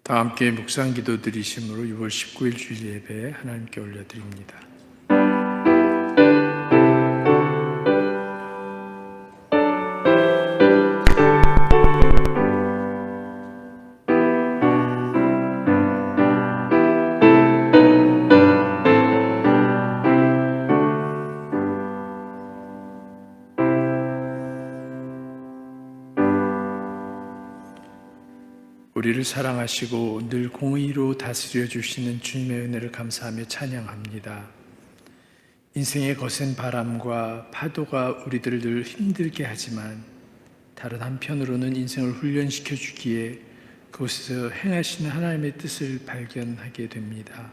다 함께 묵상 기도 드리심으로 6월 19일 주일 예배 하나님께 올려드립니다. 우리를 사랑하시고 늘 공의로 다스려 주시는 주님의 은혜를 감사하며 찬양합니다. 인생의 거센 바람과 파도가 우리들을 늘 힘들게 하지만 다른 한편으로는 인생을 훈련시켜 주기에 그곳에서 행하시는 하나님의 뜻을 발견하게 됩니다.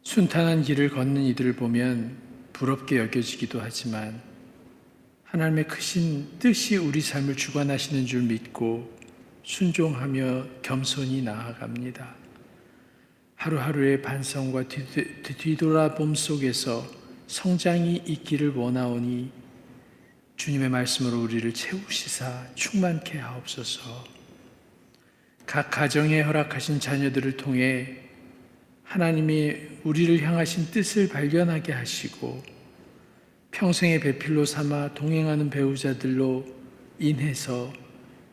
순탄한 길을 걷는 이들을 보면 부럽게 여겨지기도 하지만 하나님의 크신 뜻이 우리 삶을 주관하시는 줄 믿고 순종하며 겸손히 나아갑니다. 하루하루의 반성과 뒤돌아봄 속에서 성장이 있기를 원하오니 주님의 말씀으로 우리를 채우시사 충만케 하옵소서. 각 가정에 허락하신 자녀들을 통해 하나님이 우리를 향하신 뜻을 발견하게 하시고 평생의 배필로 삼아 동행하는 배우자들로 인해서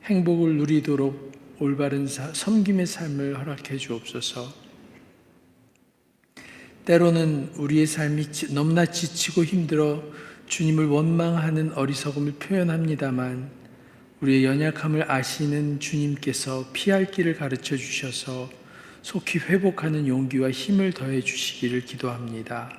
행복을 누리도록 올바른 섬김의 삶을 허락해 주옵소서. 때로는 우리의 삶이 너무나 지치고 힘들어 주님을 원망하는 어리석음을 표현합니다만 우리의 연약함을 아시는 주님께서 피할 길을 가르쳐 주셔서 속히 회복하는 용기와 힘을 더해 주시기를 기도합니다.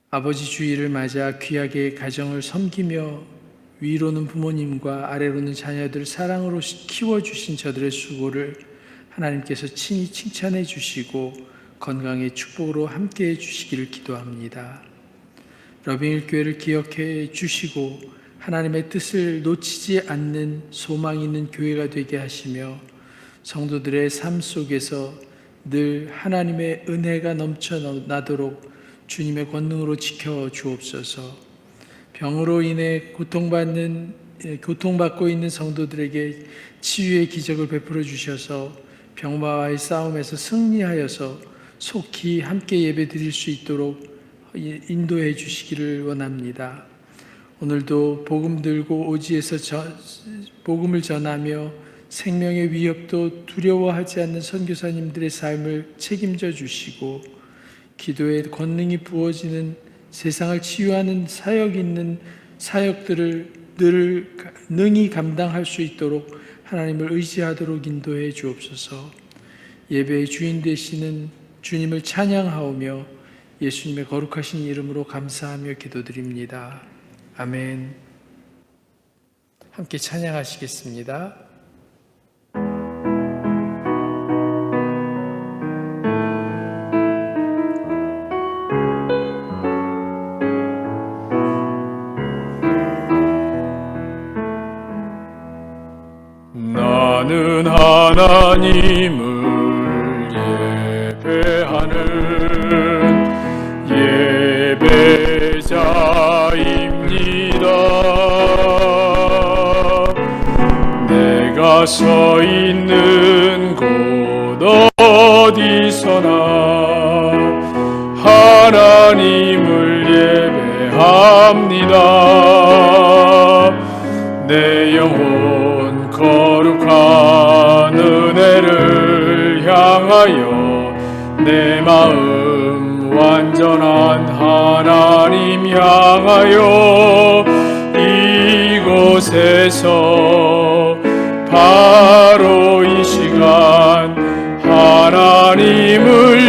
아버지 주일을 맞아 귀하게 가정을 섬기며 위로는 부모님과 아래로는 자녀들을 사랑으로 키워주신 저들의 수고를 하나님께서 친히 칭찬해 주시고 건강의 축복으로 함께해 주시기를 기도합니다. 러빙힐교회를 기억해 주시고 하나님의 뜻을 놓치지 않는 소망 있는 교회가 되게 하시며 성도들의 삶 속에서 늘 하나님의 은혜가 넘쳐나도록 주님의 권능으로 지켜 주옵소서. 병으로 인해 고통받고 있는 성도들에게 치유의 기적을 베풀어 주셔서 병마와의 싸움에서 승리하여서 속히 함께 예배 드릴 수 있도록 인도해 주시기를 원합니다. 오늘도 복음 들고 오지에서 복음을 전하며 생명의 위협도 두려워하지 않는 선교사님들의 삶을 책임져 주시고 기도에 권능이 부어지는 세상을 치유하는 사역 있는 사역들을 늘 능히 감당할 수 있도록 하나님을 의지하도록 인도해 주옵소서. 예배의 주인 되시는 주님을 찬양하오며 예수님의 거룩하신 이름으로 감사하며 기도드립니다. 아멘. 함께 찬양하시겠습니다. 나는 하나님을 예배하는 예배자입니다. 내가 서 있는 곳 어디서나 하나님을 예배합니다. 내 영혼 거룩한 은혜를 향하여 내 마음 완전한 하나님 향하여 이곳에서 바로 이 시간 하나님을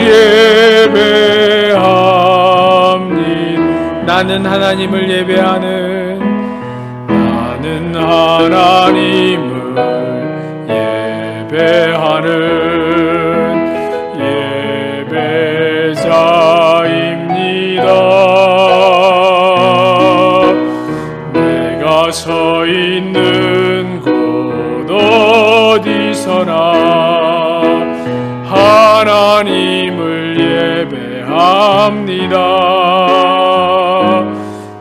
예배합니다. 나는 하나님을 예배하는 하나님을 예배하는 예배자입니다. 내가 서 있는 곳 어디서나 하나님을 예배합니다.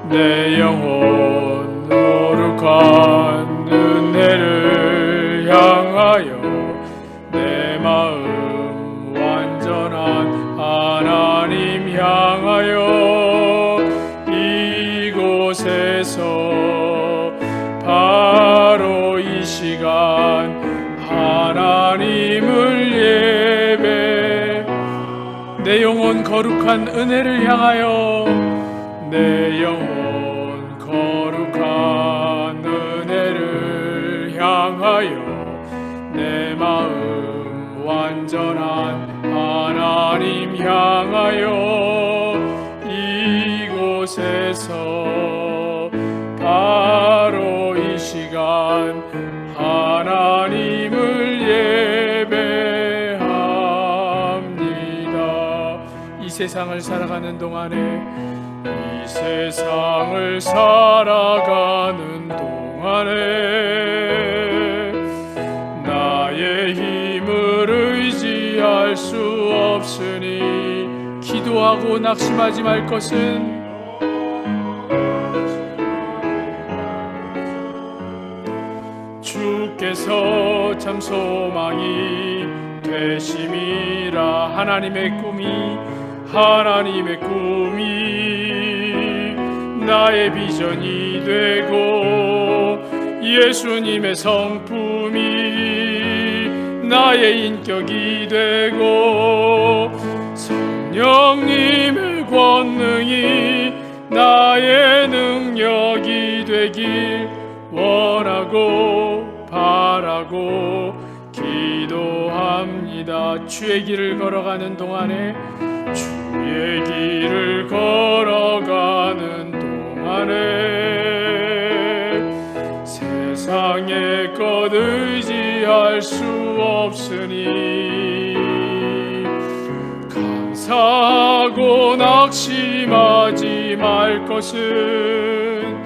내 영혼 거룩한 은혜를 향하여 향하여 이곳에서 바로 이 시간 하나님을 예배, 내 영혼 거룩한 은혜를 향하여, 내 영혼 거룩한 은혜를 향하여, 내 마음 완전한 하나님 향하여 이곳에서 바로 이 시간 하나님을 예배합니다. 이 세상을 살아가는 동안에, 이 세상을 살아가는 동안에 나의 힘을 의지할 수 없으니 기도하고 낙심하지 말 것은 주께서 참 소망이 되심이라. 하나님의 꿈이 나의 비전이 되고, 예수님의 성품이 나의 인격이 되고, 성령님의 권능이 나의 능력이 되길 원하고 바라고 기도합니다. 주의 길을 걸어가는 동안에, 주의 길을 걸어가는 동안에 세상의 것 의지할 수 없으니 감사하고 낙심하지 말 것은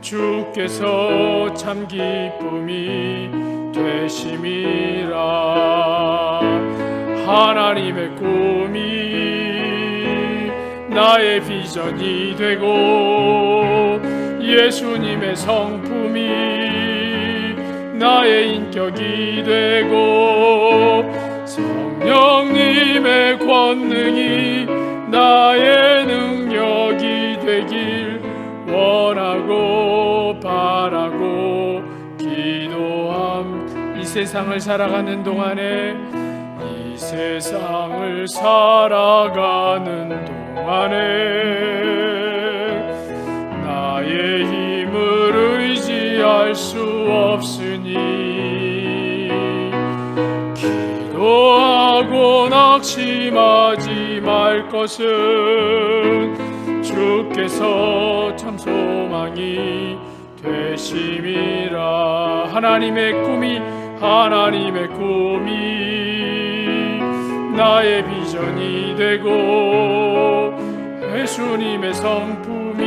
주께서 참 기쁨이 되심이라. 하나님의 꿈이 나의 비전이 되고, 예수님의 성품이 나의 인격이 되고, 성령님의 권능이 나의 능력이 되길 원하고 바라고 기도함. 이 세상을 살아가는 동안에, 이 세상을 살아가는 동안에 나의 힘을 의지할 수 없으니 기도하고 낙심하지 말 것은 주께서 참 소망이 되심이라. 하나님의 꿈이 나의 비전이 되고, 예수님의 성품이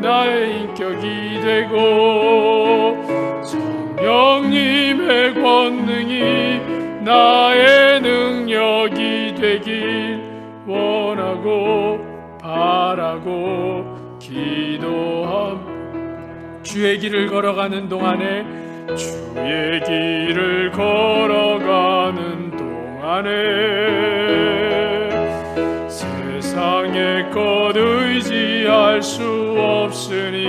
나의 인격이 되고, 성령님의 권능이 나의 능력이 되길 원하고 바라고 기도함. 주의 길을 걸어가는 동안에, 주의 길을 걸어가는 동안에 세상의 것 의지할 수 없으니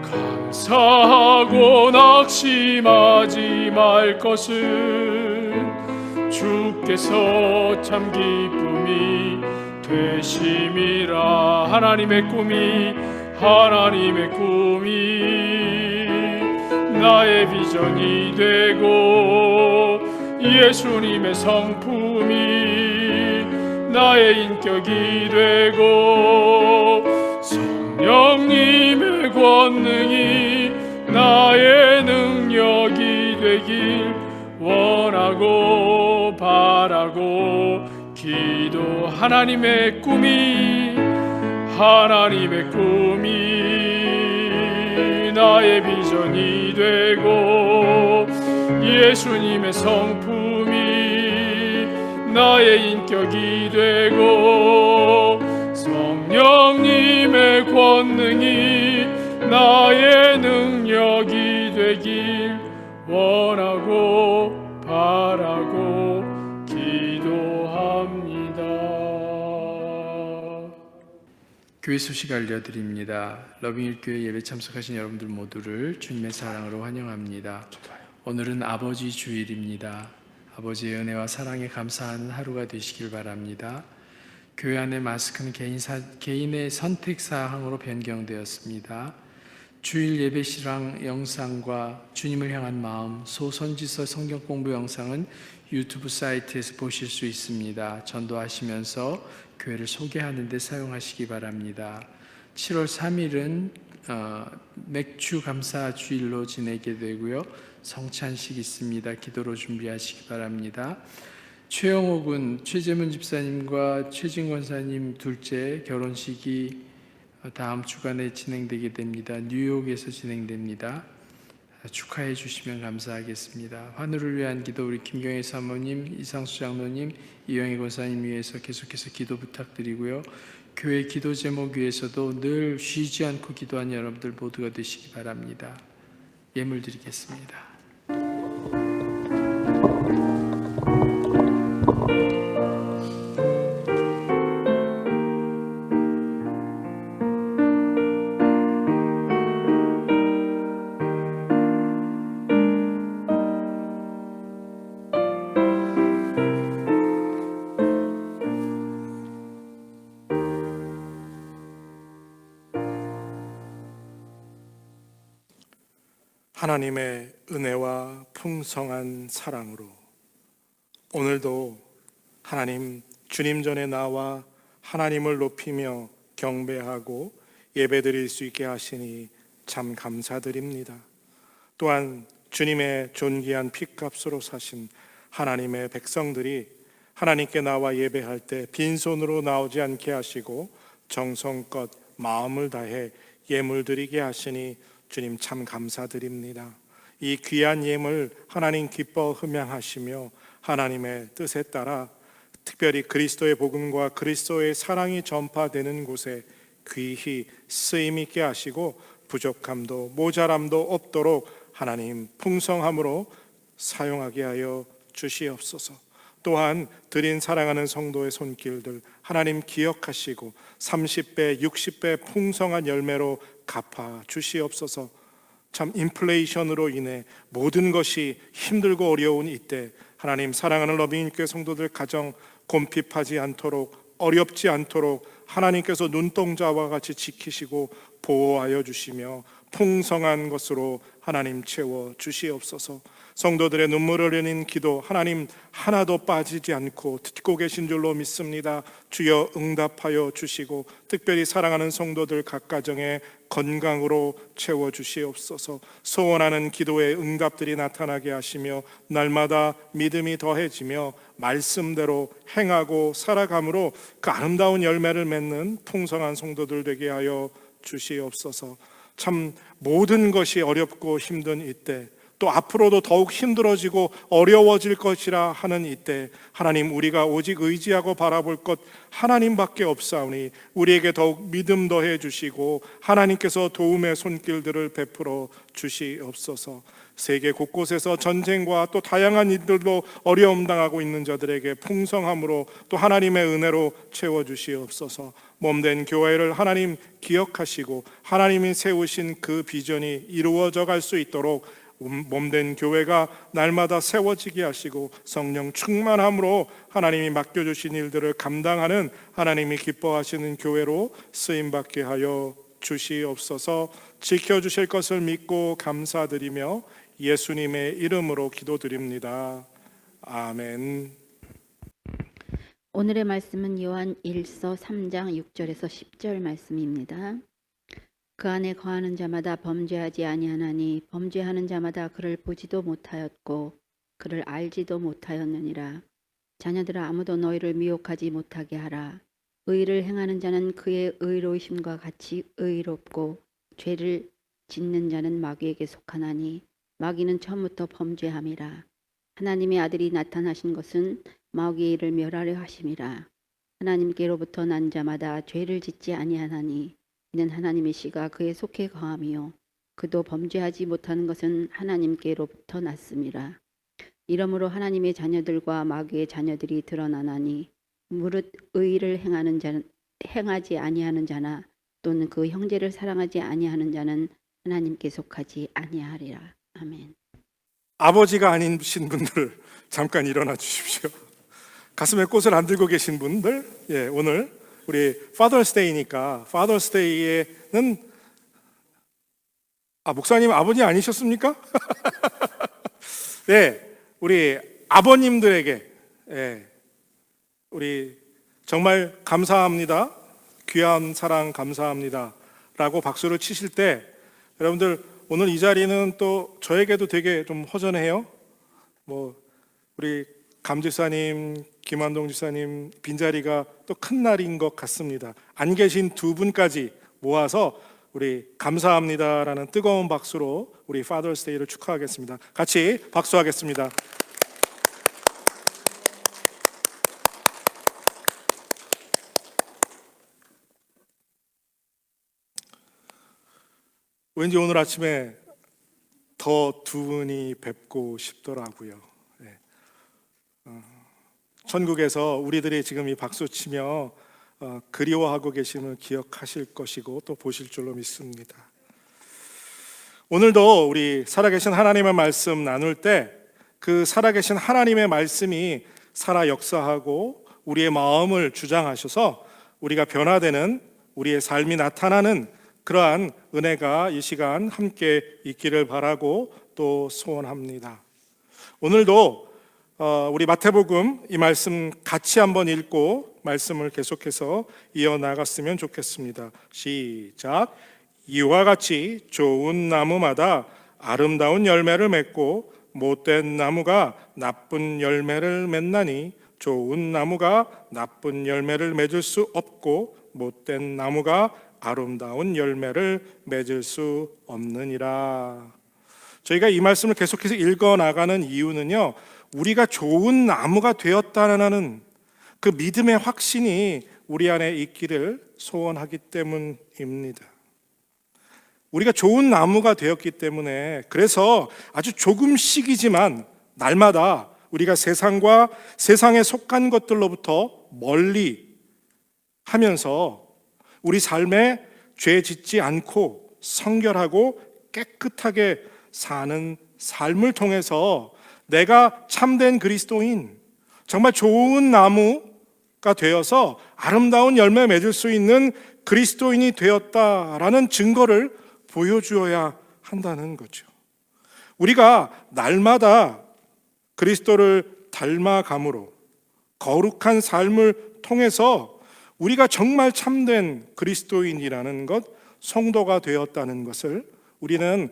감사하고 낙심하지 말 것은 주께서 참 기쁨이 되심이라. 하나님의 꿈이 나의 비전이 되고, 예수님의 성품이 나의 인격이 되고, 성령님의 권능이 나의 능력이 되길 원하고 바라고 기도. 하나님의 꿈이 나의 비전이 되고, 예수님의 성품이 나의 인격이 되고, 성령님의 권능이 나의 능력이 되길 원하고 바라고 기도함. 교회 소식 알려드립니다. 러빙힐교회 예배 참석하신 여러분들 모두를 주님의 사랑으로 환영합니다. 오늘은 아버지 주일입니다. 아버지의 은혜와 사랑에 감사하는 하루가 되시길 바랍니다. 교회 안의 마스크는 개인의 선택 사항으로 변경되었습니다. 주일 예배 실황 영상과 주님을 향한 마음, 소선지서 성경 공부 영상은 유튜브 사이트에서 보실 수 있습니다. 전도하시면서 교회를 소개하는 데 사용하시기 바랍니다. 7월 3일은 맥주 감사 주일로 지내게 되고요. 성찬식 있습니다. 기도로 준비하시기 바랍니다. 최영호 군, 최재문 집사님과 최진 권사님 둘째 결혼식이 다음 주간에 진행되게 됩니다. 뉴욕에서 진행됩니다. 축하해 주시면 감사하겠습니다. 환우를 위한 기도 우리 김경애 사모님, 이상수 장로님, 이영희 권사님 위해서 계속해서 기도 부탁드리고요. 교회 기도 제목 위해서도 늘 쉬지 않고 기도하는 여러분들 모두가 되시기 바랍니다. 예물 드리겠습니다. 하나님의 은혜와 풍성한 사랑으로 오늘도 하나님 주님 전에 나와 하나님을 높이며 경배하고 예배드릴 수 있게 하시니 참 감사드립니다. 또한 주님의 존귀한 핏값으로 사신 하나님의 백성들이 하나님께 나와 예배할 때 빈손으로 나오지 않게 하시고 정성껏 마음을 다해 예물 드리게 하시니 주님 참 감사드립니다. 이 귀한 예물 하나님 기뻐 흠양하시며 하나님의 뜻에 따라 특별히 그리스도의 복음과 그리스도의 사랑이 전파되는 곳에 귀히 쓰임 있게 하시고 부족함도 모자람도 없도록 하나님 풍성함으로 사용하게 하여 주시옵소서. 또한 드린 사랑하는 성도의 손길들 하나님 기억하시고 30배 60배 풍성한 열매로 갚아 주시옵소서. 참 인플레이션으로 인해 모든 것이 힘들고 어려운 이때 하나님 사랑하는 러빙일교회 성도들 가정 곰핍하지 않도록 어렵지 않도록 하나님께서 눈동자와 같이 지키시고 보호하여 주시며 풍성한 것으로 하나님 채워 주시옵소서. 성도들의 눈물을 흘리는 기도 하나님 하나도 빠지지 않고 듣고 계신 줄로 믿습니다. 주여 응답하여 주시고 특별히 사랑하는 성도들 각 가정에 건강으로 채워 주시옵소서. 소원하는 기도의 응답들이 나타나게 하시며 날마다 믿음이 더해지며 말씀대로 행하고 살아감으로 그 아름다운 열매를 맺는 풍성한 성도들 되게 하여 주시옵소서. 참 모든 것이 어렵고 힘든 이때 또 앞으로도 더욱 힘들어지고 어려워질 것이라 하는 이때 하나님 우리가 오직 의지하고 바라볼 것 하나님밖에 없사오니 우리에게 더욱 믿음 더해 주시고 하나님께서 도움의 손길들을 베풀어 주시옵소서. 세계 곳곳에서 전쟁과 또 다양한 일들로 어려움 당하고 있는 자들에게 풍성함으로 또 하나님의 은혜로 채워 주시옵소서. 몸된 교회를 하나님 기억하시고 하나님이 세우신 그 비전이 이루어져 갈 수 있도록 몸된 교회가 날마다 세워지게 하시고 성령 충만함으로 하나님이 맡겨주신 일들을 감당하는 하나님이 기뻐하시는 교회로 쓰임받게 하여 주시옵소서. 지켜주실 것을 믿고 감사드리며 예수님의 이름으로 기도드립니다. 아멘. 오늘의 말씀은 요한 1서 3장 6절에서 10절 말씀입니다. 그 안에 거하는 자마다 범죄하지 아니하나니 범죄하는 자마다 그를 보지도 못하였고 그를 알지도 못하였느니라. 자녀들아 아무도 너희를 미혹하지 못하게 하라. 의를 행하는 자는 그의 의로우심과 같이 의롭고 죄를 짓는 자는 마귀에게 속하나니 마귀는 처음부터 범죄함이라. 하나님의 아들이 나타나신 것은 마귀의 일을 멸하려 하심이라. 하나님께로부터 난 자마다 죄를 짓지 아니하나니 이는 하나님의 씨가 그에 속해 거함이요 그도 범죄하지 못하는 것은 하나님께로부터 났음이라. 이러므로 하나님의 자녀들과 마귀의 자녀들이 드러나나니 무릇 의를 행하지 아니하는 자나 또는 그 형제를 사랑하지 아니하는 자는 하나님께 속하지 아니하리라. 아멘. 아버지가 아니신 분들 잠깐 일어나 주십시오. 가슴에 꽃을 안 들고 계신 분들, 오늘 우리 Father's Day니까 Father's Day에는 목사님 아버지 아니셨습니까? 네, 우리 아버님들에게 우리 정말 감사합니다. 귀한 사랑 감사합니다. 라고 박수를 치실 때 여러분들 오늘 이 자리는 또 저에게도 되게 좀 허전해요. 우리 감 지사님, 김한동 지사님 빈자리가 또 큰 날인 것 같습니다. 안 계신 두 분까지 모아서 우리 감사합니다라는 뜨거운 박수로 우리 Father's Day를 축하하겠습니다. 같이 박수하겠습니다. 왠지 오늘 아침에 더 두 분이 뵙고 싶더라고요. 천국에서 우리들이 지금 이 박수 치며 그리워하고 계심을 기억하실 것이고 또 보실 줄로 믿습니다. 오늘도 우리 살아계신 하나님의 말씀 나눌 때 그 살아계신 하나님의 말씀이 살아 역사하고 우리의 마음을 주장하셔서 우리가 변화되는 우리의 삶이 나타나는 그러한 은혜가 이 시간 함께 있기를 바라고 또 소원합니다. 오늘도 우리 마태복음 이 말씀 같이 한번 읽고 말씀을 계속해서 이어나갔으면 좋겠습니다. 시작. 이와 같이 좋은 나무마다 아름다운 열매를 맺고 못된 나무가 나쁜 열매를 맺나니 좋은 나무가 나쁜 열매를 맺을 수 없고 못된 나무가 아름다운 열매를 맺을 수 없느니라. 저희가 이 말씀을 계속해서 읽어나가는 이유는요, 우리가 좋은 나무가 되었다는 그 믿음의 확신이 우리 안에 있기를 소원하기 때문입니다. 우리가 좋은 나무가 되었기 때문에 그래서 아주 조금씩이지만 날마다 우리가 세상과 세상에 속한 것들로부터 멀리 하면서 우리 삶에 죄 짓지 않고 성결하고 깨끗하게 사는 삶을 통해서 내가 참된 그리스도인, 정말 좋은 나무가 되어서 아름다운 열매 맺을 수 있는 그리스도인이 되었다라는 증거를 보여주어야 한다는 거죠. 우리가 날마다 그리스도를 닮아감으로 거룩한 삶을 통해서 우리가 정말 참된 그리스도인이라는 것, 성도가 되었다는 것을 우리는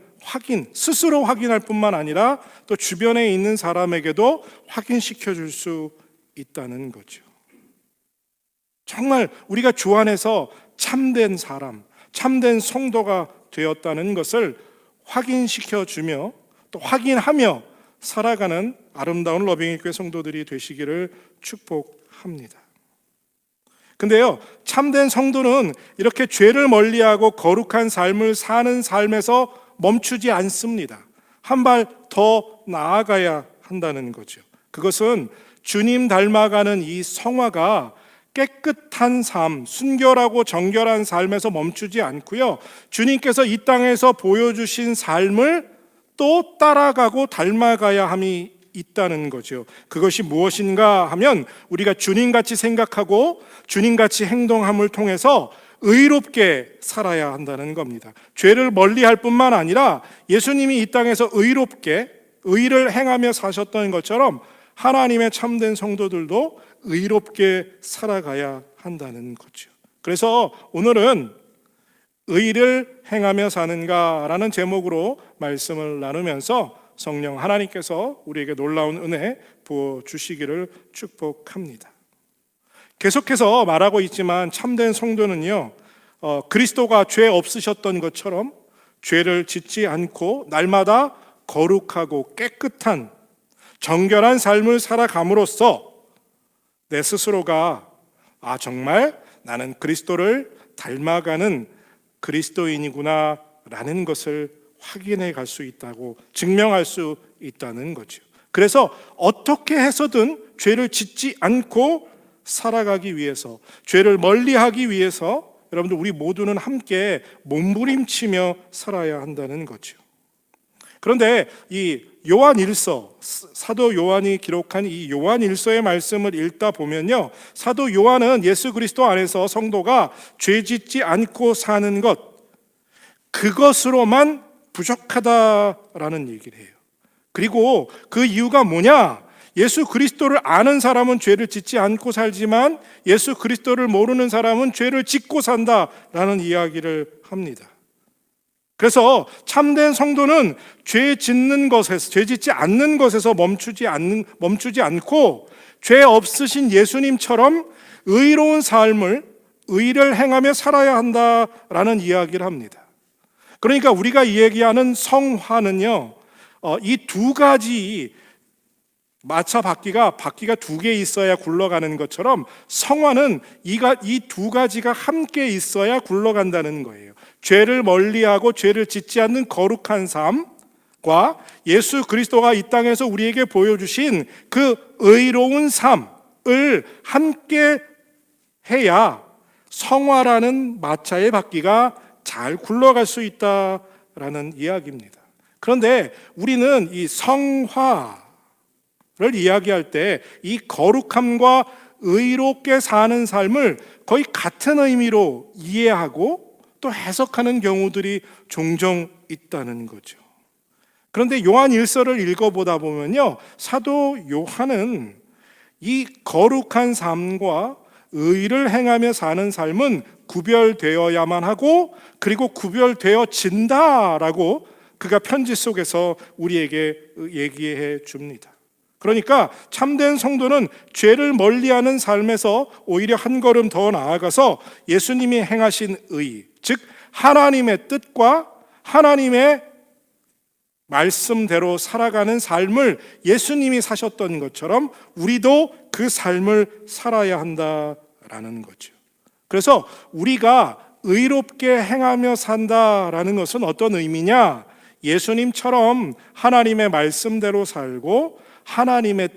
스스로 확인할 뿐만 아니라 또 주변에 있는 사람에게도 확인시켜 줄 수 있다는 거죠. 정말 우리가 주 안에서 참된 사람, 참된 성도가 되었다는 것을 확인시켜 주며 또 확인하며 살아가는 아름다운 러빙의 교회 성도들이 되시기를 축복합니다. 근데요, 참된 성도는 이렇게 죄를 멀리하고 거룩한 삶을 사는 삶에서 멈추지 않습니다. 한 발 더 나아가야 한다는 거죠. 그것은 주님 닮아가는 이 성화가 깨끗한 삶, 순결하고 정결한 삶에서 멈추지 않고요, 주님께서 이 땅에서 보여주신 삶을 또 따라가고 닮아가야 함이 있다는 거죠. 그것이 무엇인가 하면 우리가 주님같이 생각하고 주님같이 행동함을 통해서 의롭게 살아야 한다는 겁니다. 죄를 멀리할 뿐만 아니라 예수님이 이 땅에서 의를 행하며 사셨던 것처럼 하나님의 참된 성도들도 의롭게 살아가야 한다는 거죠. 그래서 오늘은 의를 행하며 사는가라는 제목으로 말씀을 나누면서 성령 하나님께서 우리에게 놀라운 은혜 부어주시기를 축복합니다. 계속해서 말하고 있지만 참된 성도는요, 그리스도가 죄 없으셨던 것처럼 죄를 짓지 않고 날마다 거룩하고 깨끗한 정결한 삶을 살아감으로써 내 스스로가 정말 나는 그리스도를 닮아가는 그리스도인이구나 라는 것을 확인해 갈 수 있다고, 증명할 수 있다는 거죠. 그래서 어떻게 해서든 죄를 짓지 않고 살아가기 위해서, 죄를 멀리하기 위해서 여러분들 우리 모두는 함께 몸부림치며 살아야 한다는 거죠. 그런데 이 요한일서, 사도 요한이 기록한 이 요한일서의 말씀을 읽다 보면요, 사도 요한은 예수 그리스도 안에서 성도가 죄 짓지 않고 사는 것, 그것으로만 부족하다라는 얘기를 해요. 그리고 그 이유가 뭐냐? 예수 그리스도를 아는 사람은 죄를 짓지 않고 살지만 예수 그리스도를 모르는 사람은 죄를 짓고 산다라는 이야기를 합니다. 그래서 참된 성도는 죄 짓는 것에서, 죄 짓지 않는 것에서 멈추지 않고 죄 없으신 예수님처럼 의로운 삶을, 의를 행하며 살아야 한다라는 이야기를 합니다. 그러니까 우리가 얘기하는 성화는요, 이 두 가지, 마차 바퀴가 두 개 있어야 굴러가는 것처럼 성화는 이 두 가지가 함께 있어야 굴러간다는 거예요. 죄를 멀리하고 죄를 짓지 않는 거룩한 삶과 예수 그리스도가 이 땅에서 우리에게 보여주신 그 의로운 삶을 함께 해야 성화라는 마차의 바퀴가 잘 굴러갈 수 있다라는 이야기입니다. 그런데 우리는 이 성화를 이야기할 때 이 거룩함과 의롭게 사는 삶을 거의 같은 의미로 이해하고 또 해석하는 경우들이 종종 있다는 거죠. 그런데 요한 일서를 읽어보다 보면요, 사도 요한은 이 거룩한 삶과 의를 행하며 사는 삶은 구별되어야만 하고, 그리고 구별되어진다라고 그가 편지 속에서 우리에게 얘기해 줍니다. 그러니까 참된 성도는 죄를 멀리하는 삶에서 오히려 한 걸음 더 나아가서 예수님이 행하신 의, 즉 하나님의 뜻과 하나님의 말씀대로 살아가는 삶을 예수님이 사셨던 것처럼 우리도 그 삶을 살아야 한다라는 거죠. 그래서 우리가 의롭게 행하며 산다라는 것은 어떤 의미냐? 예수님처럼 하나님의 말씀대로 살고 하나님의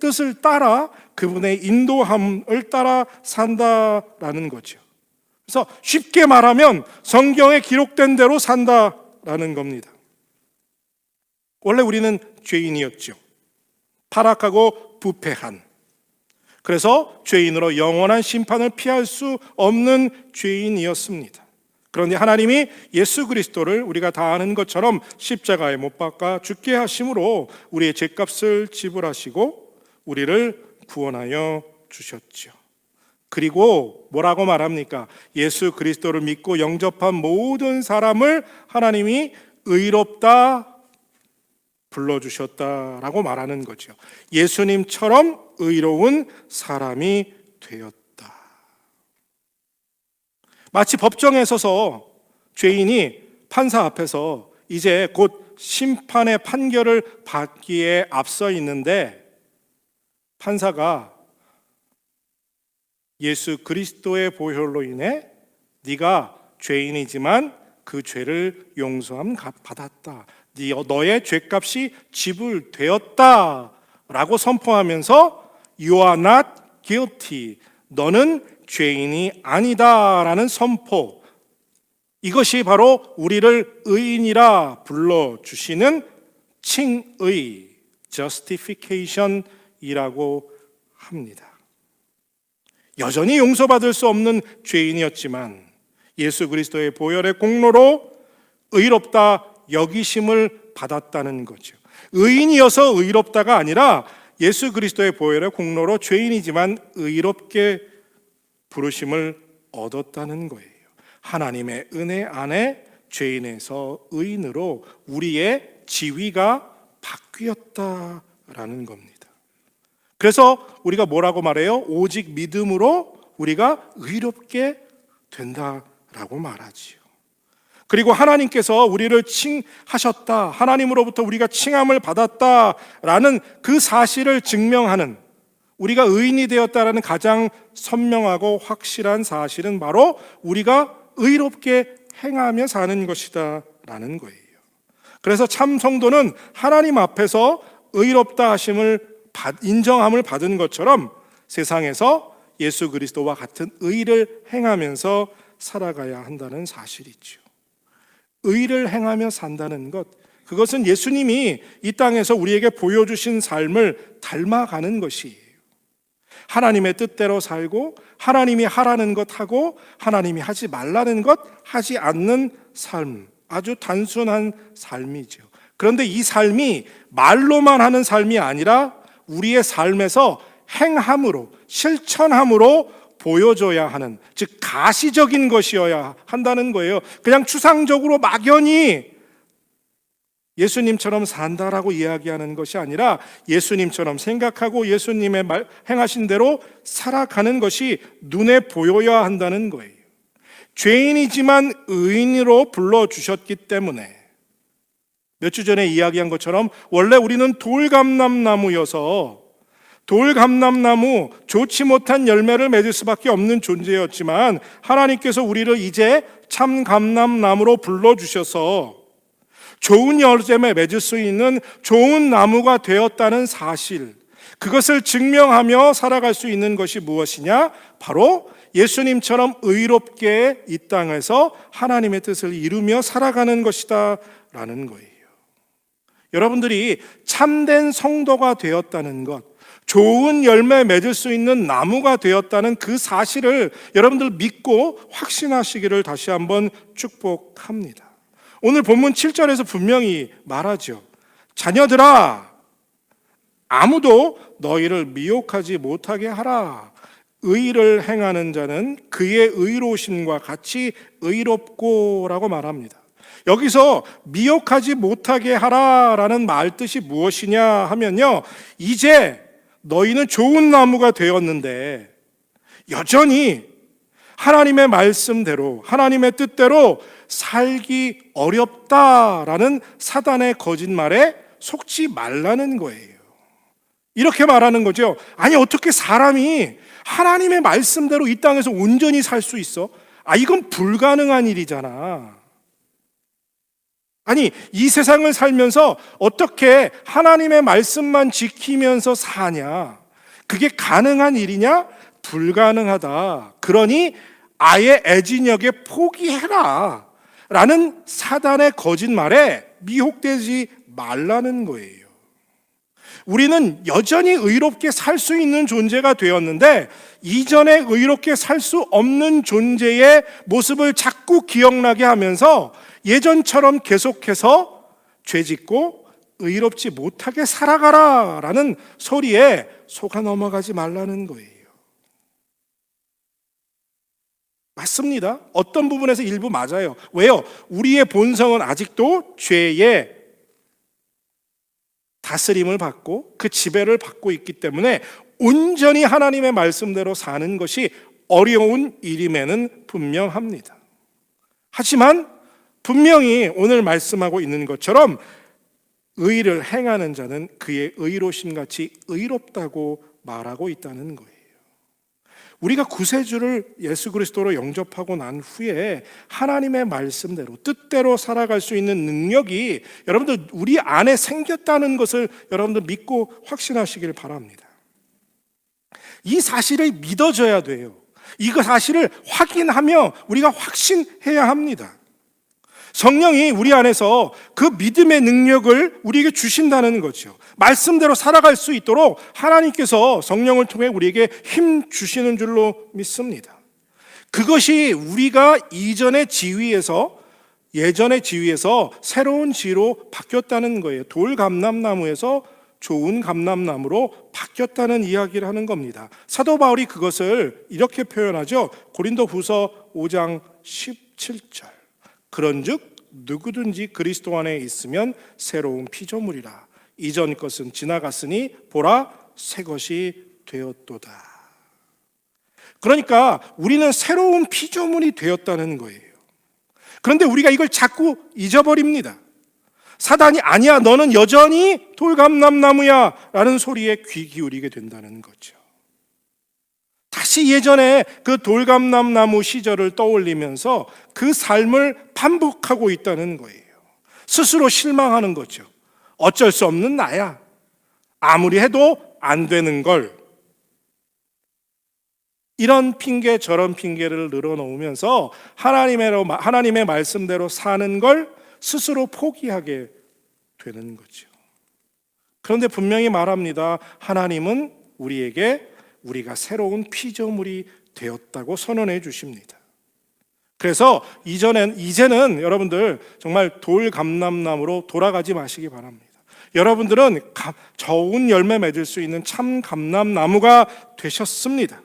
뜻을 따라 그분의 인도함을 따라 산다라는 거죠. 그래서 쉽게 말하면 성경에 기록된 대로 산다라는 겁니다. 원래 우리는 죄인이었죠. 타락하고 부패한. 그래서 죄인으로 영원한 심판을 피할 수 없는 죄인이었습니다. 그런데 하나님이 예수 그리스도를 우리가 다 아는 것처럼 십자가에 못 박아 죽게 하심으로 우리의 죄값을 지불하시고 우리를 구원하여 주셨죠. 그리고 뭐라고 말합니까? 예수 그리스도를 믿고 영접한 모든 사람을 하나님이 의롭다 불러주셨다라고 말하는 거죠. 예수님처럼 의로운 사람이 되었다. 마치 법정에 서서 죄인이 판사 앞에서 이제 곧 심판의 판결을 받기에 앞서 있는데 판사가 예수 그리스도의 보혈로 인해 네가 죄인이지만 그 죄를 용서함 받았다. 너의 죄값이 지불되었다라고 선포하면서 You are not guilty. 너는 죄인이 아니다라는 선포. 이것이 바로 우리를 의인이라 불러주시는 칭의, justification이라고 합니다. 여전히 용서받을 수 없는 죄인이었지만 예수 그리스도의 보혈의 공로로 의롭다 여기심을 받았다는 거죠. 의인이어서 의롭다가 아니라 예수 그리스도의 보혈의 공로로 죄인이지만 의롭게 부르심을 얻었다는 거예요. 하나님의 은혜 안에 죄인에서 의인으로 우리의 지위가 바뀌었다라는 겁니다. 그래서 우리가 뭐라고 말해요? 오직 믿음으로 우리가 의롭게 된다라고 말하지요. 그리고 하나님께서 우리를 칭하셨다, 하나님으로부터 우리가 칭함을 받았다라는 그 사실을 증명하는, 우리가 의인이 되었다라는 가장 선명하고 확실한 사실은 바로 우리가 의롭게 행하며 사는 것이다라는 거예요. 그래서 참 성도는 하나님 앞에서 의롭다 하심을 인정함을 받은 것처럼 세상에서 예수 그리스도와 같은 의를 행하면서 살아가야 한다는 사실이죠. 의를 행하며 산다는 것, 그것은 예수님이 이 땅에서 우리에게 보여주신 삶을 닮아가는 것이에요. 하나님의 뜻대로 살고 하나님이 하라는 것 하고 하나님이 하지 말라는 것 하지 않는 삶, 아주 단순한 삶이죠. 그런데 이 삶이 말로만 하는 삶이 아니라 우리의 삶에서 행함으로, 실천함으로 보여줘야 하는, 즉 가시적인 것이어야 한다는 거예요. 그냥 추상적으로 막연히 예수님처럼 산다라고 이야기하는 것이 아니라 예수님처럼 생각하고 예수님의 행하신 대로 살아가는 것이 눈에 보여야 한다는 거예요. 죄인이지만 의인으로 불러주셨기 때문에, 몇 주 전에 이야기한 것처럼 원래 우리는 돌감람나무여서 돌감람나무, 좋지 못한 열매를 맺을 수밖에 없는 존재였지만 하나님께서 우리를 이제 참 감람나무로 불러주셔서 좋은 열매 맺을 수 있는 좋은 나무가 되었다는 사실, 그것을 증명하며 살아갈 수 있는 것이 무엇이냐? 바로 예수님처럼 의롭게 이 땅에서 하나님의 뜻을 이루며 살아가는 것이다 라는 거예요. 여러분들이 참된 성도가 되었다는 것, 좋은 열매 맺을 수 있는 나무가 되었다는 그 사실을 여러분들 믿고 확신하시기를 다시 한번 축복합니다. 오늘 본문 7절에서 분명히 말하죠. 자녀들아, 아무도 너희를 미혹하지 못하게 하라. 의를 행하는 자는 그의 의로우심과 같이 의롭고 라고 말합니다. 여기서 미혹하지 못하게 하라라는 말 뜻이 무엇이냐 하면요, 이제 너희는 좋은 나무가 되었는데 여전히 하나님의 말씀대로, 하나님의 뜻대로 살기 어렵다라는 사단의 거짓말에 속지 말라는 거예요. 이렇게 말하는 거죠. 아니, 어떻게 사람이 하나님의 말씀대로 이 땅에서 온전히 살 수 있어? 이건 불가능한 일이잖아. 아니, 이 세상을 살면서 어떻게 하나님의 말씀만 지키면서 사냐? 그게 가능한 일이냐? 불가능하다. 그러니 아예 애진혁에 포기해라 라는 사단의 거짓말에 미혹되지 말라는 거예요. 우리는 여전히 의롭게 살 수 있는 존재가 되었는데 이전에 의롭게 살 수 없는 존재의 모습을 자꾸 기억나게 하면서 예전처럼 계속해서 죄짓고 의롭지 못하게 살아가라 라는 소리에 속아 넘어가지 말라는 거예요. 맞습니다. 어떤 부분에서 일부 맞아요. 왜요? 우리의 본성은 아직도 죄의 다스림을 받고 그 지배를 받고 있기 때문에 온전히 하나님의 말씀대로 사는 것이 어려운 일임에는 분명합니다. 하지만 분명히 오늘 말씀하고 있는 것처럼 의를 행하는 자는 그의 의로심같이 의롭다고 말하고 있다는 거예요. 우리가 구세주를 예수 그리스도로 영접하고 난 후에 하나님의 말씀대로 뜻대로 살아갈 수 있는 능력이 여러분들 우리 안에 생겼다는 것을 여러분들 믿고 확신하시길 바랍니다. 이 사실을 믿어줘야 돼요. 이거 사실을 확인하며 우리가 확신해야 합니다. 성령이 우리 안에서 그 믿음의 능력을 우리에게 주신다는 거죠. 말씀대로 살아갈 수 있도록 하나님께서 성령을 통해 우리에게 힘 주시는 줄로 믿습니다. 그것이 우리가 예전의 지위에서 새로운 지위로 바뀌었다는 거예요. 돌감람나무에서 좋은 감람나무로 바뀌었다는 이야기를 하는 겁니다. 사도 바울이 그것을 이렇게 표현하죠. 고린도후서 5장 17절. 그런즉 누구든지 그리스도 안에 있으면 새로운 피조물이라. 이전 것은 지나갔으니 보라 새 것이 되었도다. 그러니까 우리는 새로운 피조물이 되었다는 거예요. 그런데 우리가 이걸 자꾸 잊어버립니다. 사단이 아니야, 너는 여전히 돌감람나무야 라는 소리에 귀 기울이게 된다는 거죠. 다시 예전에 그 돌감람나무 시절을 떠올리면서 그 삶을 반복하고 있다는 거예요. 스스로 실망하는 거죠. 어쩔 수 없는 나야. 아무리 해도 안 되는 걸. 이런 핑계 저런 핑계를 늘어놓으면서 하나님의 말씀대로 사는 걸 스스로 포기하게 되는 거죠. 그런데 분명히 말합니다. 하나님은 우리에게 우리가 새로운 피조물이 되었다고 선언해 주십니다. 그래서 이제는 여러분들 정말 돌감람나무로 돌아가지 마시기 바랍니다. 여러분들은 좋은 열매 맺을 수 있는 참 감람나무가 되셨습니다.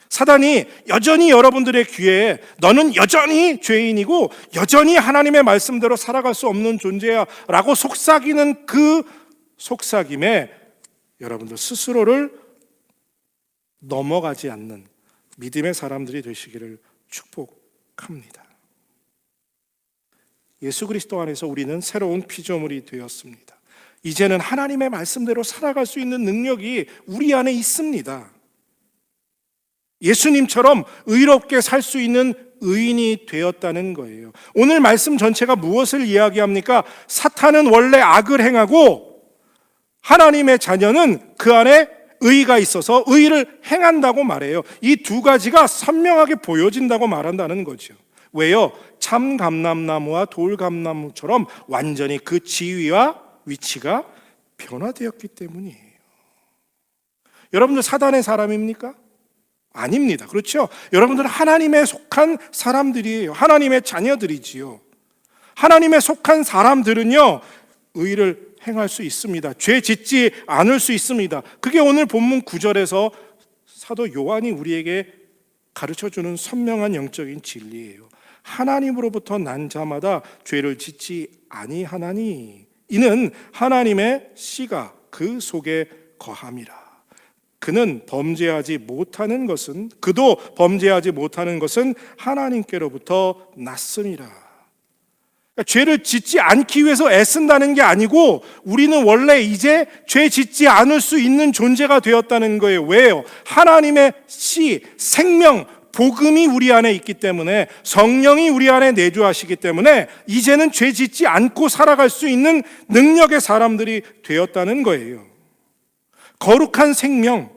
사단이 여전히 여러분들의 귀에 너는 여전히 죄인이고 여전히 하나님의 말씀대로 살아갈 수 없는 존재야 라고 속삭이는 그 속삭임에 여러분들 스스로를 넘어가지 않는 믿음의 사람들이 되시기를 축복합니다. 예수 그리스도 안에서 우리는 새로운 피조물이 되었습니다. 이제는 하나님의 말씀대로 살아갈 수 있는 능력이 우리 안에 있습니다. 예수님처럼 의롭게 살 수 있는 의인이 되었다는 거예요. 오늘 말씀 전체가 무엇을 이야기합니까? 사탄은 원래 악을 행하고 하나님의 자녀는 그 안에 의가 있어서 의를 행한다고 말해요. 이 두 가지가 선명하게 보여진다고 말한다는 거죠. 왜요? 참 감람나무와 돌 감람나무처럼 완전히 그 지위와 위치가 변화되었기 때문이에요. 여러분들 사단의 사람입니까? 아닙니다. 그렇죠? 여러분들은 하나님에 속한 사람들이에요. 하나님의 자녀들이지요. 하나님에 속한 사람들은요, 의를 행할 수 있습니다. 죄 짓지 않을 수 있습니다. 그게 오늘 본문 9절에서 사도 요한이 우리에게 가르쳐주는 선명한 영적인 진리예요. 하나님으로부터 난 자마다 죄를 짓지 아니하나니 이는 하나님의 씨가 그 속에 거함이라. 그도 범죄하지 못하는 것은 하나님께로부터 났음이라. 그러니까 죄를 짓지 않기 위해서 애쓴다는 게 아니고 우리는 원래 이제 죄 짓지 않을 수 있는 존재가 되었다는 거예요. 왜요? 하나님의 씨, 생명, 복음이 우리 안에 있기 때문에, 성령이 우리 안에 내주하시기 때문에 이제는 죄 짓지 않고 살아갈 수 있는 능력의 사람들이 되었다는 거예요. 거룩한 생명,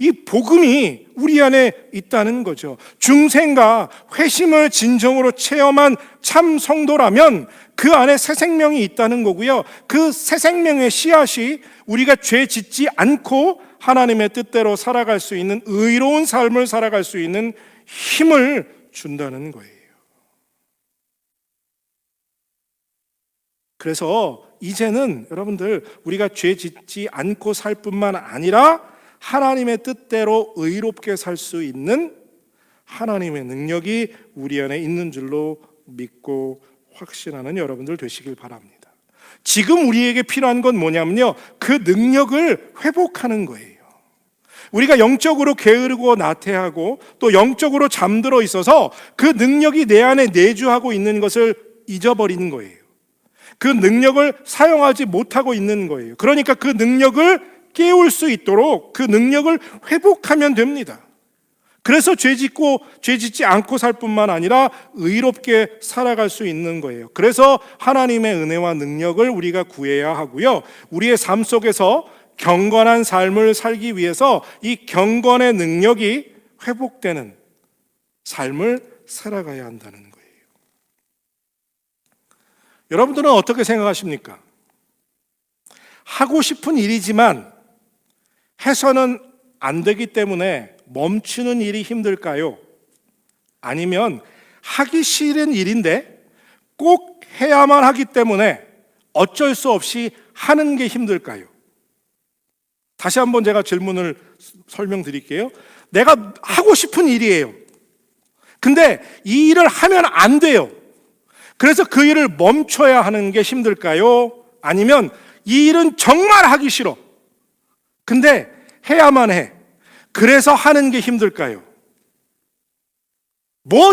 이 복음이 우리 안에 있다는 거죠. 중생과 회심을 진정으로 체험한 참 성도라면 그 안에 새 생명이 있다는 거고요. 그 새 생명의 씨앗이 우리가 죄 짓지 않고 하나님의 뜻대로 살아갈 수 있는 의로운 삶을 살아갈 수 있는 힘을 준다는 거예요. 그래서 이제는 여러분들 우리가 죄 짓지 않고 살 뿐만 아니라 하나님의 뜻대로 의롭게 살 수 있는 하나님의 능력이 우리 안에 있는 줄로 믿고 확신하는 여러분들 되시길 바랍니다. 지금 우리에게 필요한 건 뭐냐면요, 그 능력을 회복하는 거예요. 우리가 영적으로 게으르고 나태하고 또 영적으로 잠들어 있어서 그 능력이 내 안에 내주하고 있는 것을 잊어버리는 거예요. 그 능력을 사용하지 못하고 있는 거예요. 그러니까 그 능력을 깨울 수 있도록 그 능력을 회복하면 됩니다. 그래서 죄 짓지 않고 살 뿐만 아니라 의롭게 살아갈 수 있는 거예요. 그래서 하나님의 은혜와 능력을 우리가 구해야 하고요. 우리의 삶 속에서 경건한 삶을 살기 위해서 이 경건의 능력이 회복되는 삶을 살아가야 한다는 거예요. 여러분들은 어떻게 생각하십니까? 하고 싶은 일이지만 해서는 안 되기 때문에 멈추는 일이 힘들까요? 아니면 하기 싫은 일인데 꼭 해야만 하기 때문에 어쩔 수 없이 하는 게 힘들까요? 다시 한번 제가 질문을 설명드릴게요. 내가 하고 싶은 일이에요. 근데 이 일을 하면 안 돼요. 그래서 그 일을 멈춰야 하는 게 힘들까요? 아니면 이 일은 정말 하기 싫어. 근데 해야만 해. 그래서 하는 게 힘들까요? 뭐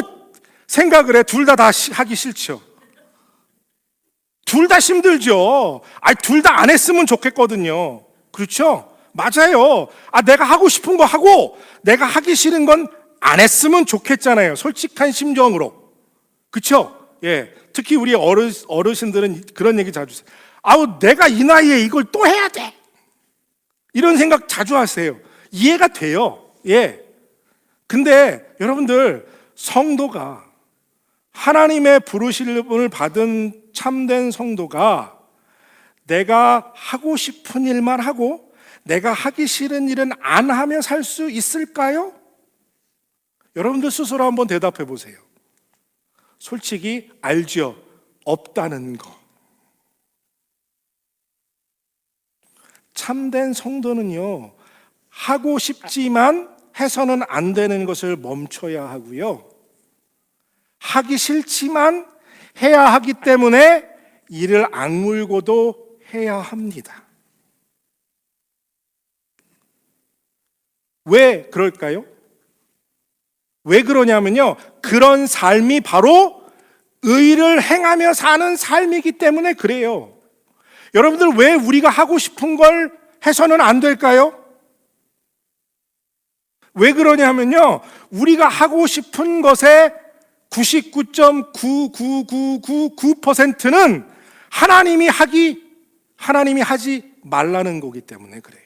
생각을 해? 둘 다 하기 싫죠. 둘 다 힘들죠. 둘 다 안 했으면 좋겠거든요. 그렇죠? 맞아요. 내가 하고 싶은 거 하고 내가 하기 싫은 건 안 했으면 좋겠잖아요. 솔직한 심정으로. 그렇죠? 예. 특히 우리 어르신들은 그런 얘기 자주 해요. 내가 이 나이에 이걸 또 해야 돼. 이런 생각 자주 하세요. 이해가 돼요. 예. 근데 여러분들, 성도가, 하나님의 부르심을 받은 참된 성도가 내가 하고 싶은 일만 하고 내가 하기 싫은 일은 안 하며 살 수 있을까요? 여러분들 스스로 한번 대답해 보세요. 솔직히 알죠? 없다는 거. 참된 성도는요, 하고 싶지만 해서는 안 되는 것을 멈춰야 하고요, 하기 싫지만 해야 하기 때문에 이를 악물고도 해야 합니다. 왜 그럴까요? 왜 그러냐면요, 그런 삶이 바로 의를 행하며 사는 삶이기 때문에 그래요. 여러분들, 왜 우리가 하고 싶은 걸 해서는 안 될까요? 왜 그러냐면요, 우리가 하고 싶은 것의 99.99999%는 하나님이 하지 말라는 거기 때문에 그래요.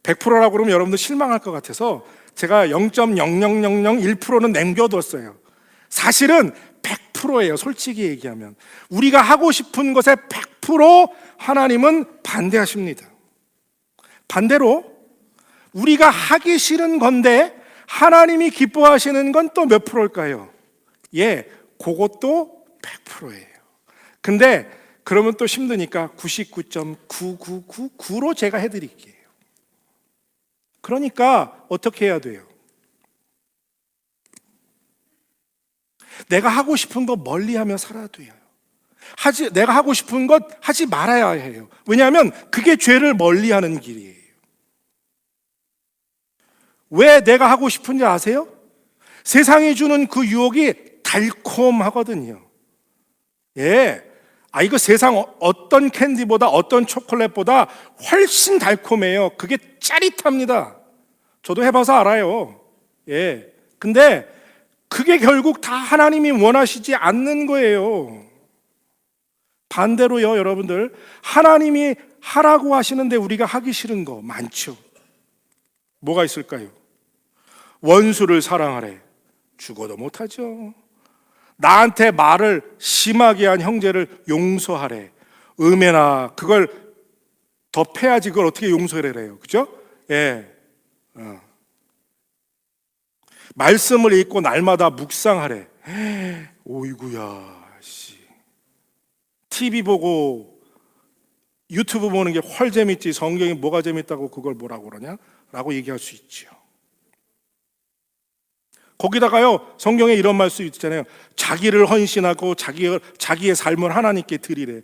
100%라고 그러면 여러분들 실망할 것 같아서 제가 0.00001%는 남겨뒀어요. 사실은 100%예요. 솔직히 얘기하면 우리가 하고 싶은 것에 100% 하나님은 반대하십니다. 반대로 우리가 하기 싫은 건데 하나님이 기뻐하시는 건 또 몇 프로일까요? 예, 그것도 100%예요. 근데 그러면 또 힘드니까 99.9999로 제가 해드릴게요. 그러니까 어떻게 해야 돼요? 내가 하고 싶은 거 멀리하며 살아야 돼요. 내가 하고 싶은 것 하지 말아야 해요. 왜냐하면 그게 죄를 멀리하는 길이에요. 왜 내가 하고 싶은지 아세요? 세상이 주는 그 유혹이 달콤하거든요. 예, 이거 세상 어떤 캔디보다, 어떤 초콜릿보다 훨씬 달콤해요. 그게 짜릿합니다. 저도 해봐서 알아요. 예, 근데 그게 결국 다 하나님이 원하시지 않는 거예요. 반대로요, 여러분들, 하나님이 하라고 하시는데 우리가 하기 싫은 거 많죠. 뭐가 있을까요? 원수를 사랑하래. 죽어도 못하죠. 나한테 말을 심하게 한 형제를 용서하래. 음해나 그걸 덮해야지 그걸 어떻게 용서를 해요. 그죠? 예. 말씀을 읽고 날마다 묵상하래. 오이구야, 씨. TV 보고 유튜브 보는 게 훨 재밌지 성경이 뭐가 재밌다고 그걸 뭐라고 그러냐? 라고 얘기할 수 있죠. 거기다가요, 성경에 이런 말씀 있잖아요. 자기를 헌신하고 자기의 삶을 하나님께 드리래.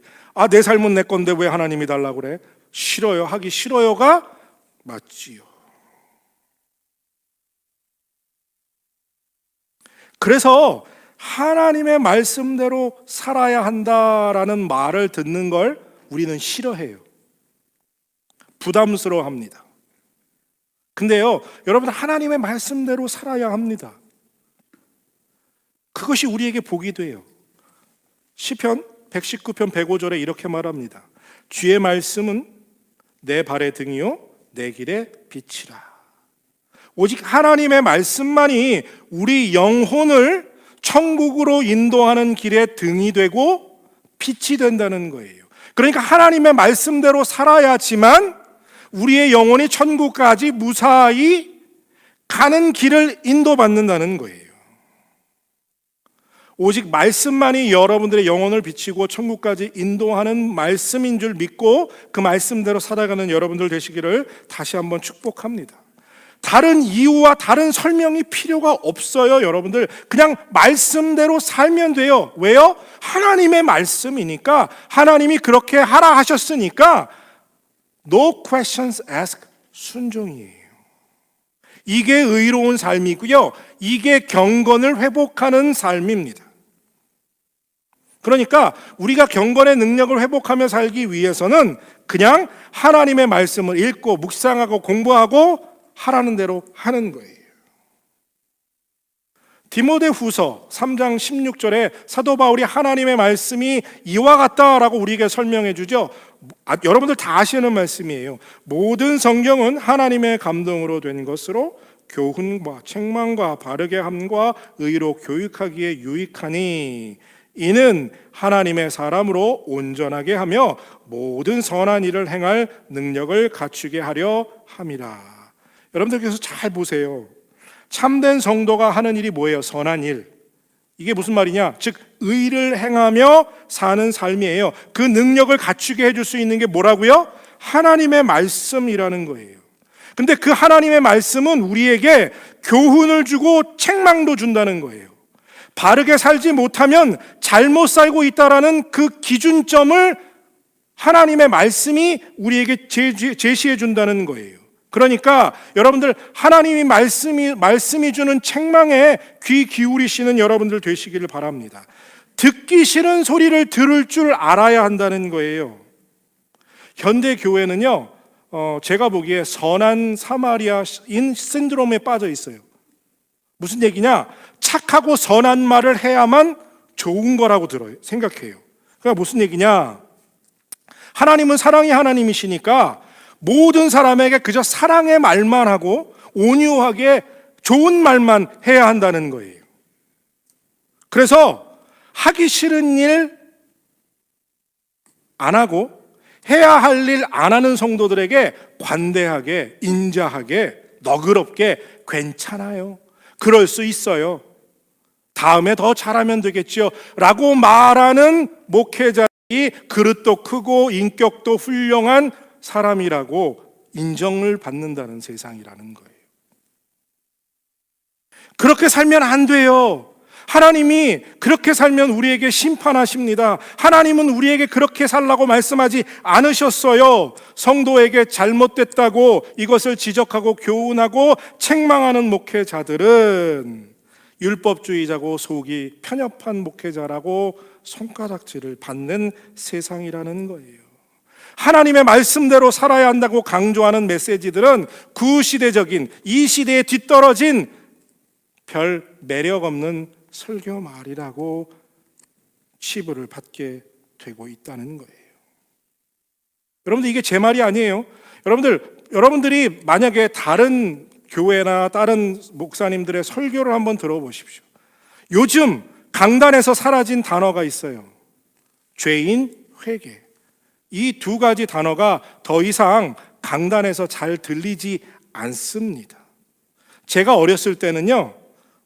내 삶은 내 건데 왜 하나님이 달라고 그래? 싫어요. 하기 싫어요가 맞지요. 그래서 하나님의 말씀대로 살아야 한다라는 말을 듣는 걸 우리는 싫어해요. 부담스러워합니다. 근데요, 여러분, 하나님의 말씀대로 살아야 합니다. 그것이 우리에게 복이 돼요. 시편 119편 105절에 이렇게 말합니다. 주의 말씀은 내 발의 등이요 내 길의 빛이라. 오직 하나님의 말씀만이 우리 영혼을 천국으로 인도하는 길의 등이 되고 빛이 된다는 거예요. 그러니까 하나님의 말씀대로 살아야지만 우리의 영혼이 천국까지 무사히 가는 길을 인도받는다는 거예요. 오직 말씀만이 여러분들의 영혼을 비치고 천국까지 인도하는 말씀인 줄 믿고 그 말씀대로 살아가는 여러분들 되시기를 다시 한번 축복합니다. 다른 이유와 다른 설명이 필요가 없어요. 여러분들 그냥 말씀대로 살면 돼요. 왜요? 하나님의 말씀이니까, 하나님이 그렇게 하라 하셨으니까 No questions asked, 순종이에요. 이게 의로운 삶이고요, 이게 경건을 회복하는 삶입니다. 그러니까 우리가 경건의 능력을 회복하며 살기 위해서는 그냥 하나님의 말씀을 읽고 묵상하고 공부하고 하라는 대로 하는 거예요. 디모데후서 3장 16절에 사도 바울이 하나님의 말씀이 이와 같다라고 우리에게 설명해 주죠. 여러분들 다 아시는 말씀이에요. 모든 성경은 하나님의 감동으로 된 것으로 교훈과 책망과 바르게 함과 의로 교육하기에 유익하니 이는 하나님의 사람으로 온전하게 하며 모든 선한 일을 행할 능력을 갖추게 하려 함이라. 여러분들께서 잘 보세요. 참된 성도가 하는 일이 뭐예요? 선한 일. 이게 무슨 말이냐? 즉 의를 행하며 사는 삶이에요. 그 능력을 갖추게 해줄 수 있는 게 뭐라고요? 하나님의 말씀이라는 거예요. 근데 그 하나님의 말씀은 우리에게 교훈을 주고 책망도 준다는 거예요. 바르게 살지 못하면 잘못 살고 있다라는 그 기준점을 하나님의 말씀이 우리에게 제시해 준다는 거예요. 그러니까 여러분들 하나님이 말씀이 주는 책망에 귀 기울이시는 여러분들 되시기를 바랍니다. 듣기 싫은 소리를 들을 줄 알아야 한다는 거예요. 현대 교회는요, 제가 보기에 선한 사마리아인 신드롬에 빠져 있어요. 무슨 얘기냐? 착하고 선한 말을 해야만 좋은 거라고 생각해요. 그러니까 무슨 얘기냐? 하나님은 사랑의 하나님이시니까 모든 사람에게 그저 사랑의 말만 하고 온유하게 좋은 말만 해야 한다는 거예요. 그래서 하기 싫은 일 안 하고 해야 할 일 안 하는 성도들에게 관대하게, 인자하게, 너그럽게 괜찮아요. 그럴 수 있어요. 다음에 더 잘하면 되겠죠. 라고 말하는 목회자들이 그릇도 크고 인격도 훌륭한 사람이라고 인정을 받는다는 세상이라는 거예요. 그렇게 살면 안 돼요. 하나님이 그렇게 살면 우리에게 심판하십니다. 하나님은 우리에게 그렇게 살라고 말씀하지 않으셨어요. 성도에게 잘못됐다고 이것을 지적하고 교훈하고 책망하는 목회자들은 율법주의자고 속이 편협한 목회자라고 손가락질을 받는 세상이라는 거예요. 하나님의 말씀대로 살아야 한다고 강조하는 메시지들은 구시대적인, 이 시대에 뒤떨어진 별 매력 없는 설교 말이라고 치부를 받게 되고 있다는 거예요. 여러분들 이게 제 말이 아니에요. 여러분들이 만약에 다른 교회나 다른 목사님들의 설교를 한번 들어보십시오. 요즘 강단에서 사라진 단어가 있어요. 죄인, 회개. 이 두 가지 단어가 더 이상 강단에서 잘 들리지 않습니다. 제가 어렸을 때는요,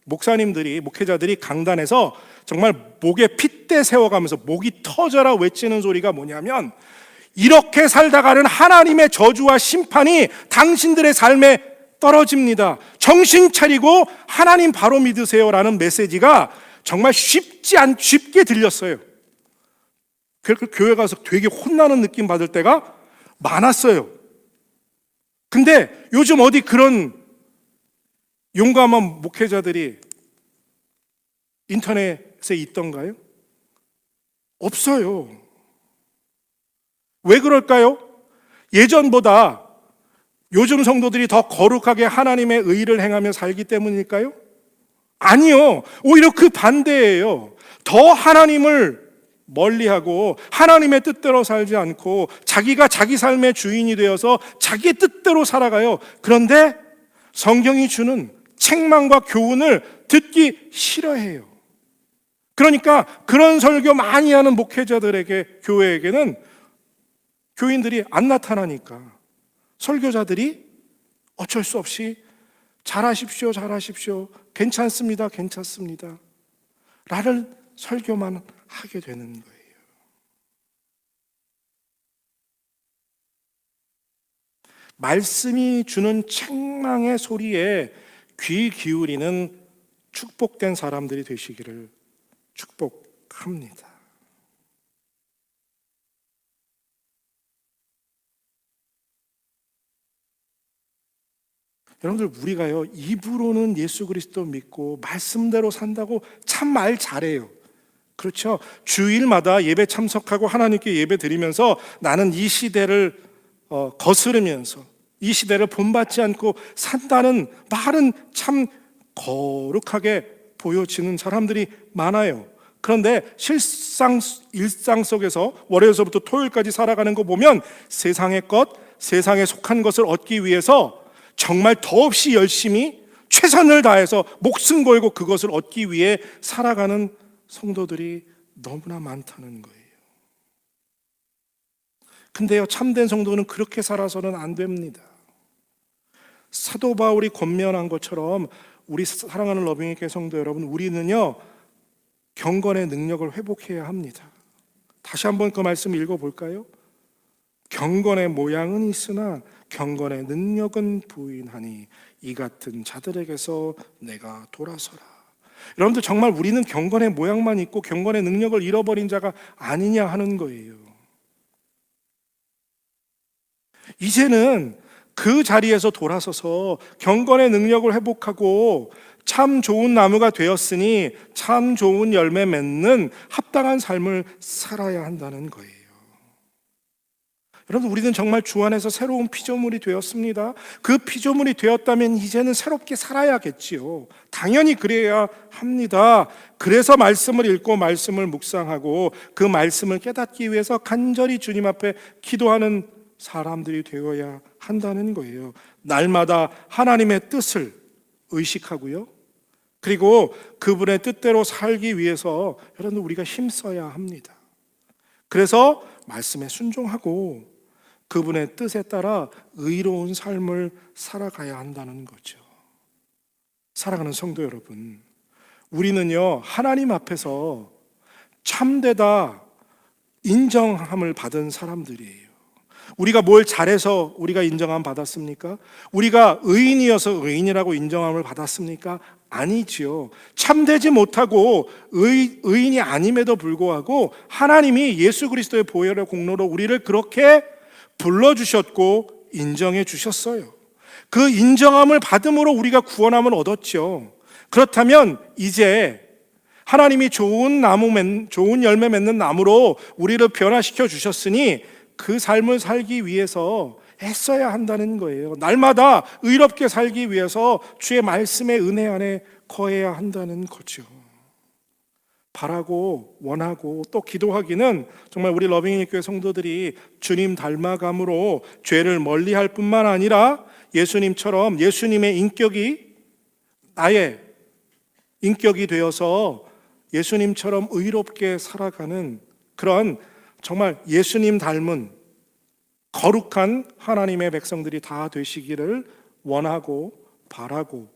목회자들이 강단에서 정말 목에 핏대 세워가면서 목이 터져라 외치는 소리가 뭐냐면, 이렇게 살다가는 하나님의 저주와 심판이 당신들의 삶에 떨어집니다. 정신 차리고 하나님 바로 믿으세요라는 메시지가 정말 쉽게 들렸어요. 그래서 교회 가서 되게 혼나는 느낌 받을 때가 많았어요. 근데 요즘 어디 그런 용감한 목회자들이 인터넷에 있던가요? 없어요. 왜 그럴까요? 예전보다 요즘 성도들이 더 거룩하게 하나님의 의를 행하며 살기 때문일까요? 아니요. 오히려 그 반대예요. 더 하나님을 멀리하고 하나님의 뜻대로 살지 않고 자기가 자기 삶의 주인이 되어서 자기의 뜻대로 살아가요. 그런데 성경이 주는 책망과 교훈을 듣기 싫어해요. 그러니까 그런 설교 많이 하는 목회자들에게, 교회에게는 교인들이 안 나타나니까 설교자들이 어쩔 수 없이 잘하십시오, 괜찮습니다 라는 설교만 하게 되는 거예요. 말씀이 주는 책망의 소리에 귀 기울이는 축복된 사람들이 되시기를 축복합니다. 여러분들, 우리가요, 입으로는 예수 그리스도 믿고 말씀대로 산다고 참 말 잘해요. 그렇죠? 주일마다 예배 참석하고 하나님께 예배 드리면서 나는 이 시대를 거스르면서 이 시대를 본받지 않고 산다는 말은 참 거룩하게 보여지는 사람들이 많아요. 그런데 일상 속에서 월요일서부터 토요일까지 살아가는 거 보면 세상의 것, 세상에 속한 것을 얻기 위해서 정말 더없이 열심히 최선을 다해서 목숨 걸고 그것을 얻기 위해 살아가는 성도들이 너무나 많다는 거예요. 근데요, 참된 성도는 그렇게 살아서는 안 됩니다. 사도 바울이 권면한 것처럼 우리 사랑하는 러빙이교회 성도 여러분, 우리는요 경건의 능력을 회복해야 합니다. 다시 한번 그 말씀 읽어볼까요? 경건의 모양은 있으나 경건의 능력은 부인하니 이 같은 자들에게서 내가 돌아서라. 여러분들, 정말 우리는 경건의 모양만 있고 경건의 능력을 잃어버린 자가 아니냐 하는 거예요. 이제는 그 자리에서 돌아서서 경건의 능력을 회복하고 참 좋은 나무가 되었으니 참 좋은 열매 맺는 합당한 삶을 살아야 한다는 거예요. 여러분, 우리는 정말 주 안에서 새로운 피조물이 되었습니다. 그 피조물이 되었다면 이제는 새롭게 살아야겠지요. 당연히 그래야 합니다. 그래서 말씀을 읽고 말씀을 묵상하고 그 말씀을 깨닫기 위해서 간절히 주님 앞에 기도하는 사람들이 되어야 한다는 거예요. 날마다 하나님의 뜻을 의식하고요, 그리고 그분의 뜻대로 살기 위해서 여러분, 우리가 힘써야 합니다. 그래서 말씀에 순종하고 그분의 뜻에 따라 의로운 삶을 살아가야 한다는 거죠. 사랑하는 성도 여러분, 우리는요 하나님 앞에서 참되다 인정함을 받은 사람들이에요. 우리가 뭘 잘해서 우리가 인정함 받았습니까? 우리가 의인이어서 의인이라고 인정함을 받았습니까? 아니지요. 참되지 못하고 의인이 아님에도 불구하고 하나님이 예수 그리스도의 보혈의 공로로 우리를 그렇게 불러주셨고 인정해 주셨어요. 그 인정함을 받음으로 우리가 구원함을 얻었죠. 그렇다면 이제 하나님이 좋은 열매 맺는 나무로 우리를 변화시켜 주셨으니 그 삶을 살기 위해서 애써야 한다는 거예요. 날마다 의롭게 살기 위해서 주의 말씀의 은혜 안에 거해야 한다는 거죠. 바라고 원하고 또 기도하기는 정말 우리 러빙이교회 성도들이 주님 닮아감으로 죄를 멀리할 뿐만 아니라 예수님처럼 예수님의 인격이 나의 인격이 되어서 예수님처럼 의롭게 살아가는 그런 정말 예수님 닮은 거룩한 하나님의 백성들이 다 되시기를 원하고 바라고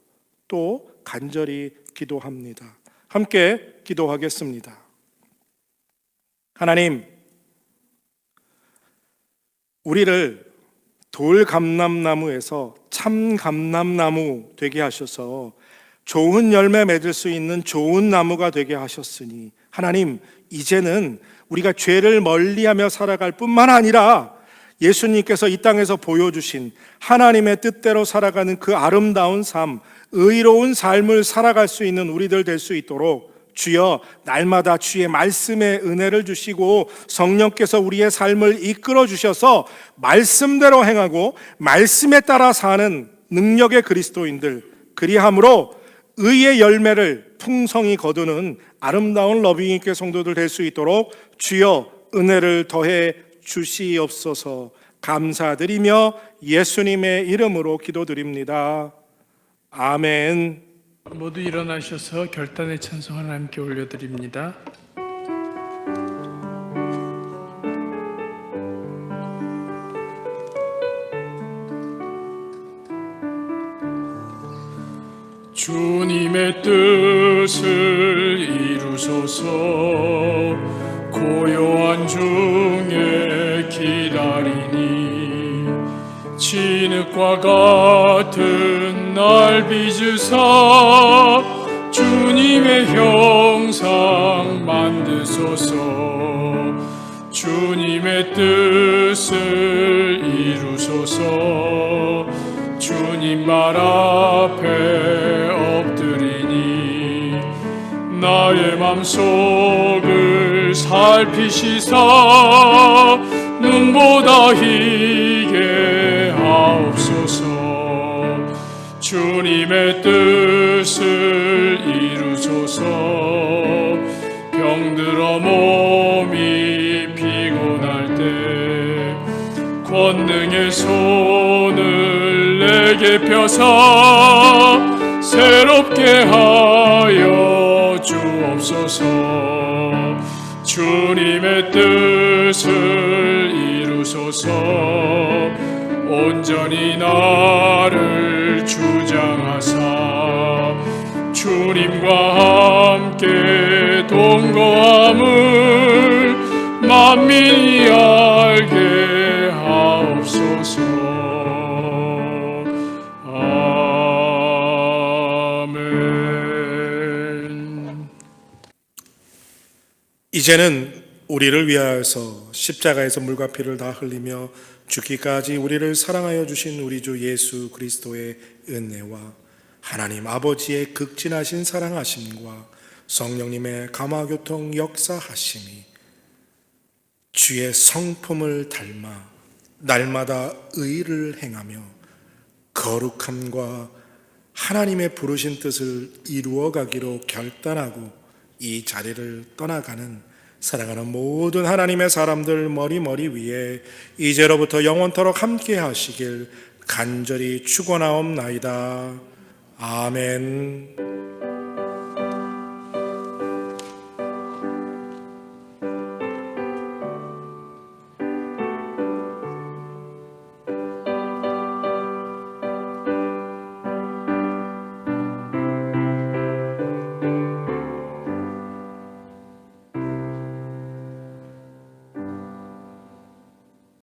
또 간절히 기도합니다. 함께 기도하겠습니다. 하나님, 우리를 돌감람나무에서 참감람나무 되게 하셔서 좋은 열매 맺을 수 있는 좋은 나무가 되게 하셨으니 하나님, 이제는 우리가 죄를 멀리하며 살아갈 뿐만 아니라 예수님께서 이 땅에서 보여주신 하나님의 뜻대로 살아가는 그 아름다운 삶, 의로운 삶을 살아갈 수 있는 우리들 될 수 있도록 주여 날마다 주의 말씀의 은혜를 주시고 성령께서 우리의 삶을 이끌어 주셔서 말씀대로 행하고 말씀에 따라 사는 능력의 그리스도인들, 그리함으로 의의 열매를 풍성히 거두는 아름다운 러빙이교회 성도들 될 수 있도록 주여 은혜를 더해 주시옵소서. 감사드리며 예수님의 이름으로 기도드립니다. 아멘. 모두 일어나셔서 결단의 찬송 하나님께 올려드립니다. 주님의 뜻을 이루소서. 고요한 중에 기다리니 진흙과 같은 날 빚으사 주님의 형상 만드소서. 주님의 뜻을 이루소서. 주님 말 앞에 엎드리니 나의 맘속을 살피시사 눈보다 희게 하옵소서. 주님의 뜻을 이루소서. 병들어 몸이 피곤할 때 권능의 손을 내게 펴사 새롭게 하여 주옵소서. 주님의 뜻을 이루소서. 온전히 나를 주장하사 주님과 함께 동거함을 만민이 알게 하옵소서. 아멘. 이제는 우리를 위하여서 십자가에서 물과 피를 다 흘리며 죽기까지 우리를 사랑하여 주신 우리 주 예수 그리스도의 은혜와 하나님 아버지의 극진하신 사랑하심과 성령님의 감화교통 역사하심이 주의 성품을 닮아 날마다 의를 행하며 거룩함과 하나님의 부르신 뜻을 이루어가기로 결단하고 이 자리를 떠나가는 사랑하는 모든 하나님의 사람들 머리 위에 이제로부터 영원토록 함께 하시길 간절히 축원하옵나이다. 아멘.